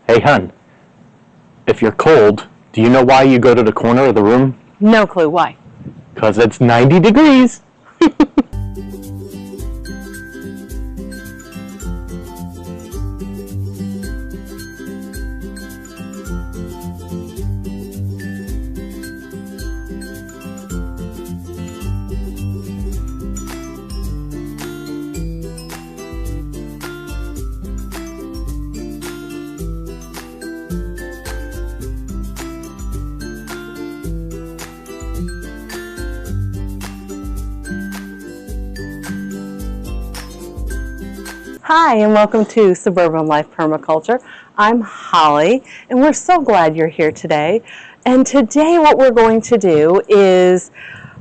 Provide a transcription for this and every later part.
Hey, hun, if you're cold, do you know why you go to the corner of the room? No clue. Why? 'Cause it's 90 degrees. Hi, and welcome to Suburban Life Permaculture. I'm Holly, and we're so glad you're here today. And today what we're going to do is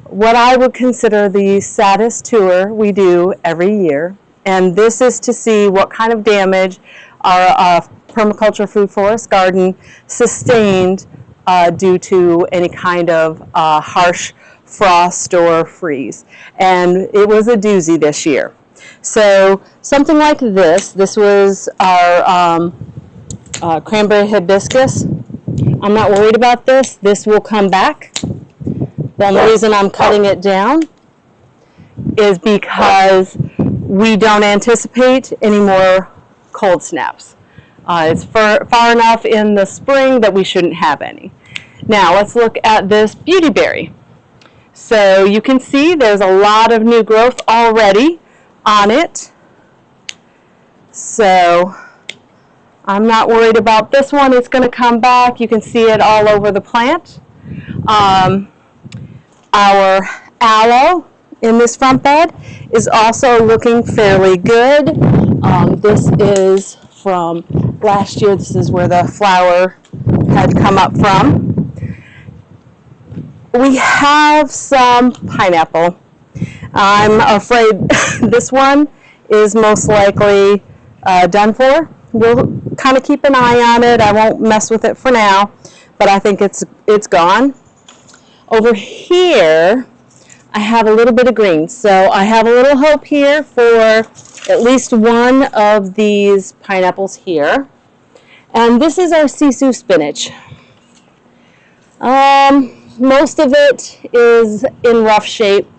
what I would consider the saddest tour we do every year. And this is to see what kind of damage our permaculture food forest garden sustained due to any kind of harsh frost or freeze. And it was a doozy this year. So something like this was our Cranberry Hibiscus. I'm not worried about this. This will come back. The only reason I'm cutting it down is because we don't anticipate any more cold snaps. It's far enough in the spring that we shouldn't have any. Now let's look at this Beautyberry. So you can see there's a lot of new growth already on it. So I'm not worried about this one. It's going to come back. You can see it all over the plant. Our aloe in this front bed is also looking fairly good. This is from last year. This is where the flower had come up from. We have some pineapple. I'm afraid this one is most likely done for. We'll kind of keep an eye on it. I won't mess with it for now, but I think it's gone. Over here, I have a little bit of green. So I have a little hope here for at least one of these pineapples here. And this is our Sissoo Spinach. Most of it is in rough shape.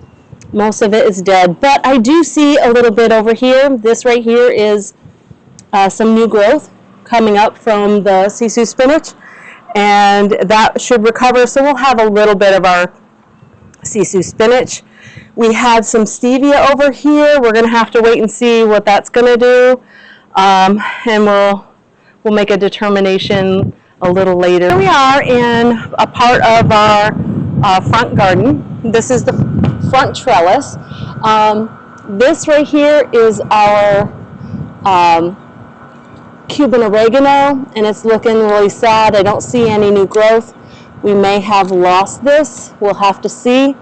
Most of it is dead, but I do see a little bit over here. This right here is some new growth coming up from the Sissoo Spinach, and that should recover. So we'll have a little bit of our Sissoo Spinach. We had some Stevia over here. We're going to have to wait and see what that's going to do, and we'll make a determination a little later. Here we are in a part of our front garden. This is the front trellis. This right here is our Cuban oregano, and it's looking really sad. I don't see any new growth. We may have lost this. We'll have to see.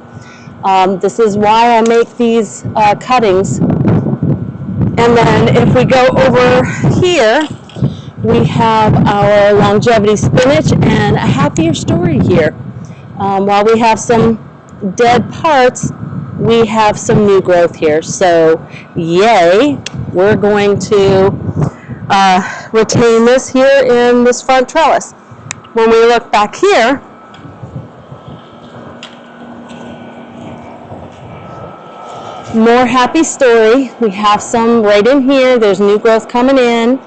This is why I make these cuttings. And then if we go over here, we have our longevity spinach, and a happier story here. While we have some dead parts, we have some new growth here. So yay, we're going to retain this here in this front trellis. When we look back here, more happy story. We have some right in here. There's new growth coming in.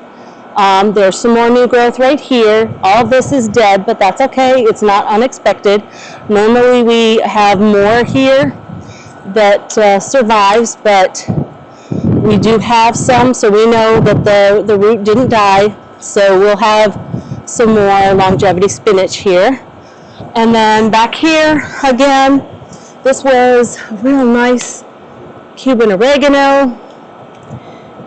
There's some more new growth right here. All of this is dead, but that's okay. It's not unexpected. Normally we have more here that survives, but we do have some, so we know that the root didn't die. So we'll have some more longevity spinach here. And then back here, again, this was a real nice Cuban oregano.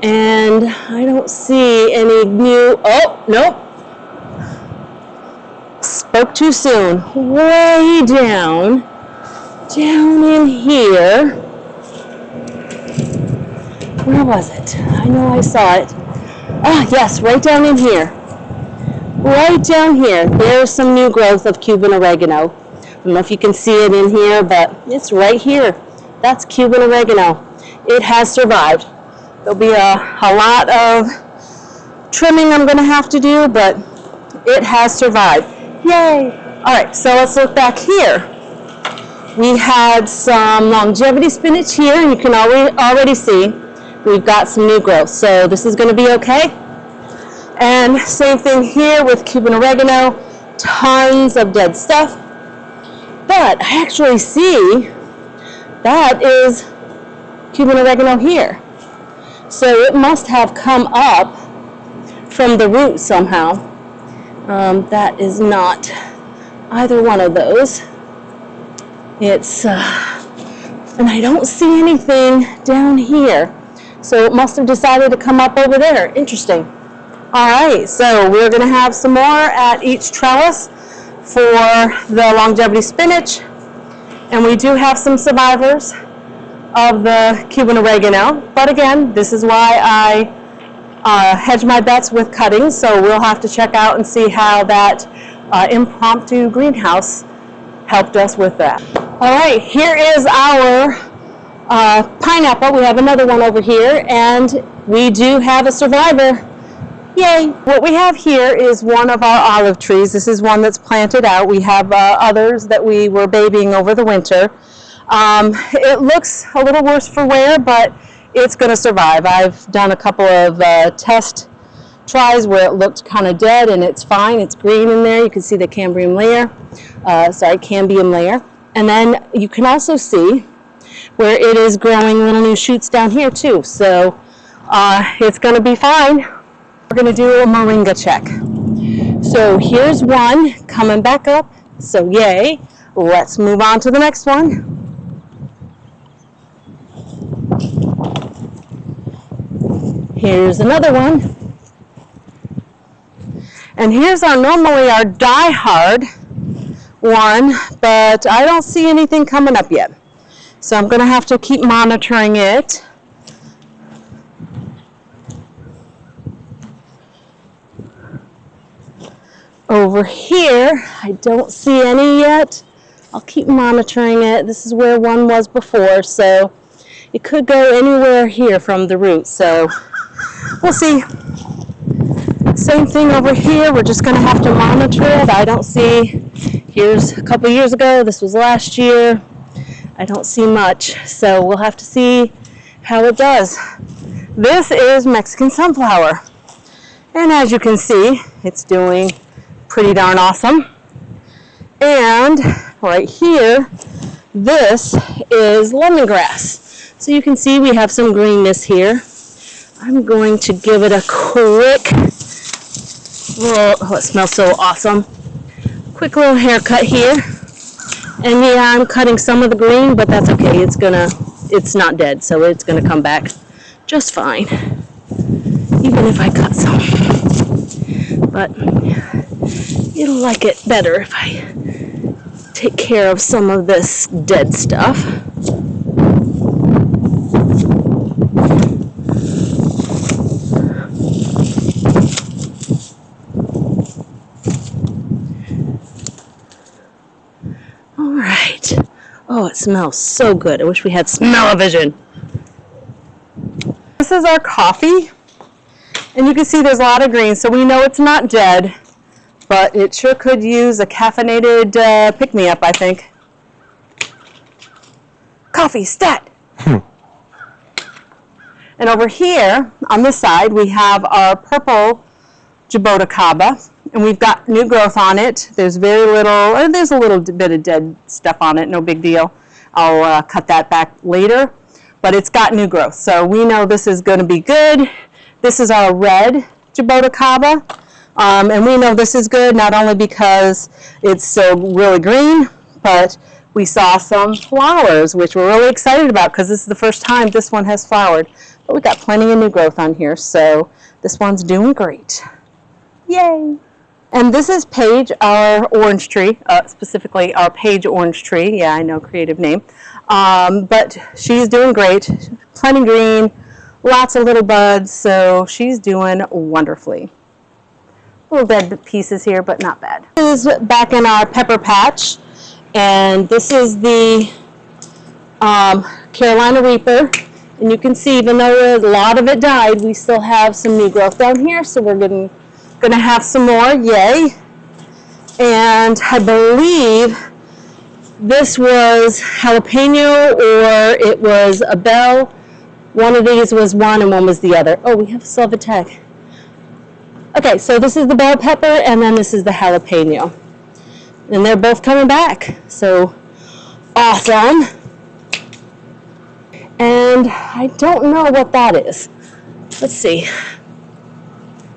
And I don't see any new, oh, nope. Spoke too soon. Way down in here. Where was it? I know I saw it. Ah, yes, right down in here. Right down here. There's some new growth of Cuban oregano. I don't know if you can see it in here, but it's right here. That's Cuban oregano. It has survived. There'll be a lot of trimming I'm going to have to do, but it has survived. Yay! All right, so let's look back here. We had some longevity spinach here, and you can already see we've got some new growth. So this is going to be okay. And same thing here with Cuban oregano, tons of dead stuff. But I actually see that is Cuban oregano here. So it must have come up from the root somehow. That is not either one of those. It's, and I don't see anything down here. So it must have decided to come up over there. Interesting. All right, so we're going to have some more at each trellis for the longevity spinach. And we do have some survivors of the Cuban oregano. But again, this is why I hedge my bets with cuttings. So we'll have to check out and see how that impromptu greenhouse helped us with that. All right, here is our pineapple. We have another one over here, and we do have a survivor. Yay! What we have here is one of our olive trees. This is one that's planted out. We have others that we were babying over the winter. It looks a little worse for wear, but it's going to survive. I've done a couple of test tries where it looked kind of dead, and it's fine. It's green in there. You can see the cambium layer. And then you can also see where it is growing little new shoots down here too. So it's going to be fine. We're going to do a Moringa check. So here's one coming back up. So yay. Let's move on to the next one. Here's another one. And here's normally our die-hard one, but I don't see anything coming up yet. So I'm going to have to keep monitoring it. Over here, I don't see any yet. I'll keep monitoring it. This is where one was before, so it could go anywhere here from the root. So we'll see. Same thing over here. We're just going to have to monitor it. I don't see. Here's a couple years ago. This was last year. I don't see much. So we'll have to see how it does. This is Mexican sunflower. And as you can see, it's doing pretty darn awesome. And right here, this is lemongrass. So you can see we have some greenness here. I'm going to give it a quick, oh, it smells so awesome. Quick little haircut here. And yeah, I'm cutting some of the green, but that's okay. It's not dead, so it's gonna come back just fine. Even if I cut some. But it'll like it better if I take care of some of this dead stuff. All right. Oh, it smells so good. I wish we had Smellivision. This is our coffee. And you can see there's a lot of green, so we know it's not dead, but it sure could use a caffeinated pick-me-up, I think. Coffee, stat! And over here, on this side, we have our purple Jaboticaba, and we've got new growth on it. There's very little, there's a little bit of dead stuff on it, no big deal. I'll cut that back later, but it's got new growth, so we know this is going to be good. This is our red Jaboticaba, and we know this is good not only because it's so really green, but we saw some flowers, which we're really excited about because this is the first time this one has flowered. But we've got plenty of new growth on here, so this one's doing great. Yay! And this is Paige, our orange tree, specifically our Paige orange tree. Yeah, I know, creative name. But she's doing great, plenty green. Lots of little buds, so she's doing wonderfully. Little dead pieces here, but not bad. This is back in our pepper patch, and this is the Carolina Reaper. And you can see, even though a lot of it died, we still have some new growth down here, so we're gonna have some more, yay. And I believe this was jalapeno or it was a bell. One of these was one and one was the other. Oh, we still have a tag. Okay, so this is the bell pepper and then this is the jalapeno. And they're both coming back. So awesome. And I don't know what that is. Let's see.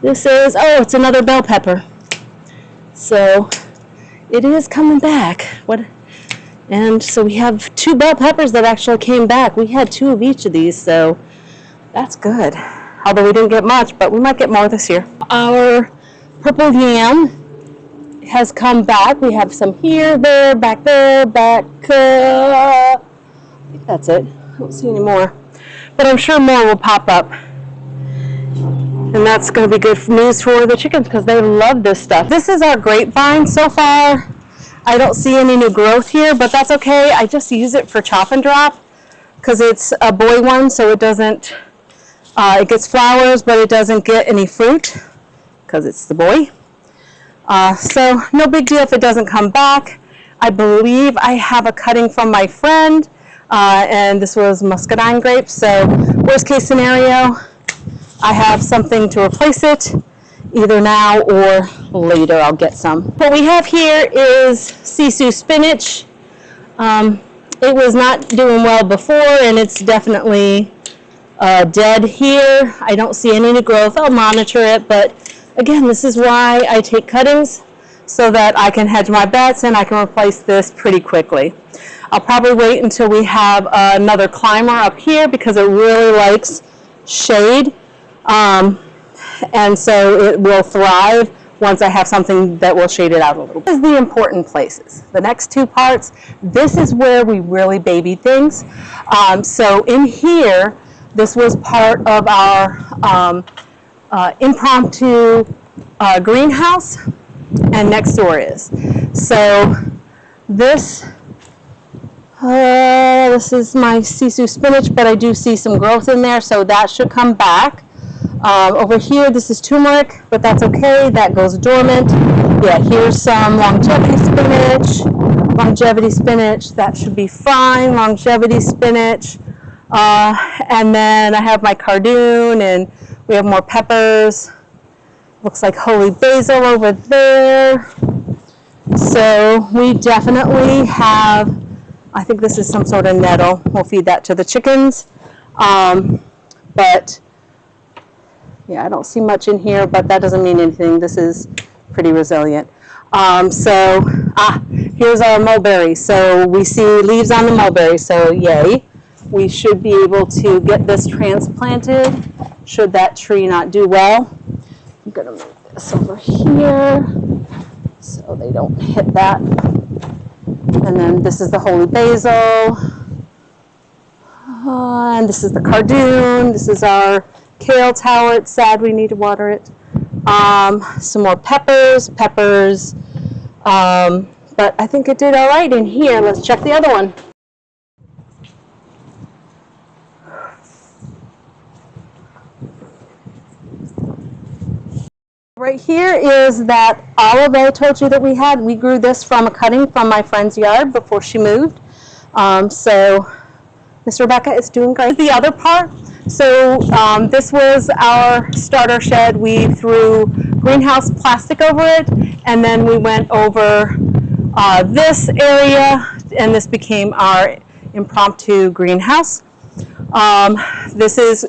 This is, oh, it's another bell pepper. So it is coming back. And so we have 2 bell peppers that actually came back. We had 2 of each of these, so that's good. Although we didn't get much, but we might get more this year. Our purple yam has come back. We have some here, there, back, I think that's it. I don't see any more. But I'm sure more will pop up. And that's going to be good news for the chickens because they love this stuff. This is our grapevine. So far, I don't see any new growth here, but that's okay. I just use it for chop and drop because it's a boy one, so it doesn't, it gets flowers, but it doesn't get any fruit because it's the boy. So no big deal if it doesn't come back. I believe I have a cutting from my friend, and this was muscadine grapes, so worst case scenario, I have something to replace it, either now or later I'll get some. What we have here is Sissoo Spinach. It was not doing well before and it's definitely dead here. I don't see any new growth. I'll monitor it, but again, this is why I take cuttings so that I can hedge my bets and I can replace this pretty quickly. I'll probably wait until we have another climber up here because it really likes shade. And so it will thrive once I have something that will shade it out a little. This is the important places. The next 2 parts, this is where we really baby things. So in here, this was part of our impromptu greenhouse, and next door is. So this is my Sissoo spinach, but I do see some growth in there, so that should come back. Over here, this is turmeric, but that's okay. That goes dormant. Yeah, here's some longevity spinach. That should be fine. Longevity spinach. And then I have my cardoon, and we have more peppers. Looks like holy basil over there. So we definitely have, I think this is some sort of nettle. We'll feed that to the chickens. But yeah, I don't see much in here, but that doesn't mean anything. This is pretty resilient. Here's our mulberry. So we see leaves on the mulberry, so yay. We should be able to get this transplanted should that tree not do well. I'm going to move this over here so they don't hit that. And then this is the holy basil. And this is the cardoon. This is our kale tower. It's sad we need to water it. Some more peppers. But I think it did all right in here. Let's check the other one. Right here is that Aloe I told you that we had. We grew this from a cutting from my friend's yard before she moved. So Miss Rebecca is doing great. The other part, so this was our starter shed. We threw greenhouse plastic over it, and then we went over this area, and this became our impromptu greenhouse. This is,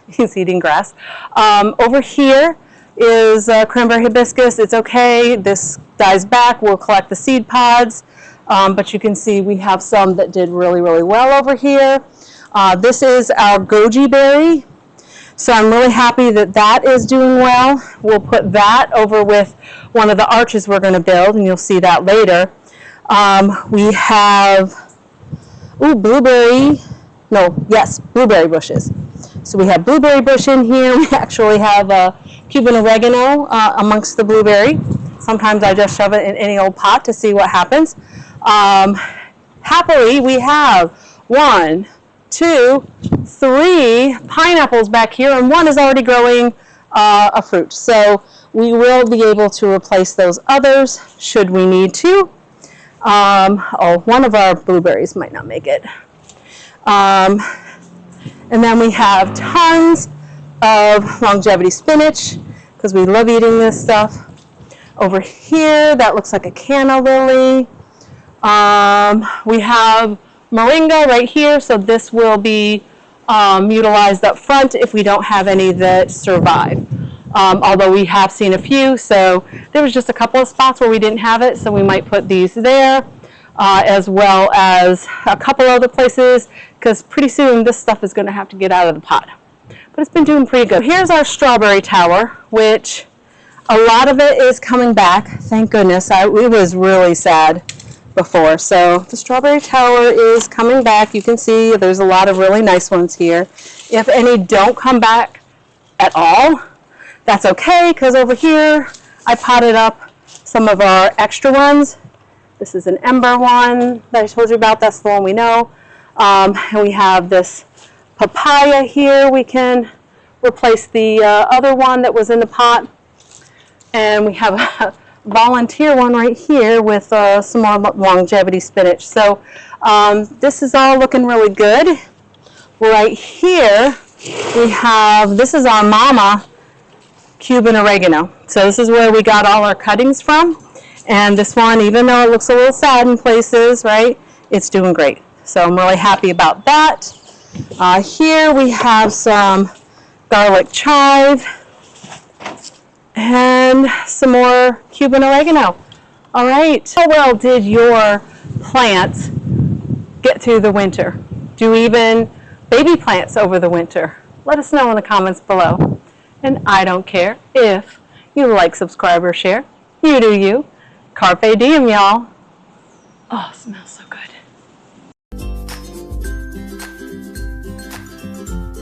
he's eating grass. Over here is Cranberry Hibiscus. It's okay. This dies back. We'll collect the seed pods. But you can see we have some that did really, really well over here. This is our Gogi berry. So I'm really happy that that is doing well. We'll put that over with one of the arches we're going to build, and you'll see that later. We have, blueberry bushes. So we have blueberry bush in here. We actually have Cuban oregano amongst the blueberry. Sometimes I just shove it in any old pot to see what happens. Happily, we have 1, 2, 3 pineapples back here, and one is already growing a fruit. So we will be able to replace those others should we need to. One of our blueberries might not make it. And then we have tons of longevity spinach because we love eating this stuff. Over here, that looks like a canna lily. We have Moringa right here, so this will be utilized up front if we don't have any that survive. Although we have seen a few, so there was just a couple of spots where we didn't have it, so we might put these there, as well as a couple other places, because pretty soon this stuff is going to have to get out of the pot. But it's been doing pretty good. Here's our strawberry tower, which a lot of it is coming back. Thank goodness. It was really sad before. So the strawberry tower is coming back. You can see there's a lot of really nice ones here. If any don't come back at all, that's okay, because over here I potted up some of our extra ones. This is an ember one that I told you about. That's the one we know. And we have this papaya here. We can replace the other one that was in the pot. And we have a volunteer one right here with some more longevity spinach. So this is all looking really good. Right here we have, this is our mama Cuban oregano. So this is where we got all our cuttings from. And this one, even though it looks a little sad in places, right, it's doing great. So I'm really happy about that. Here we have some garlic chive and some more Cuban oregano. All right, how well did your plants get through the winter? Do even baby plants over the winter? Let us know in the comments below. And I don't care if you like, subscribe, or share. You do you. Carpe diem, y'all. Oh, it smells so good.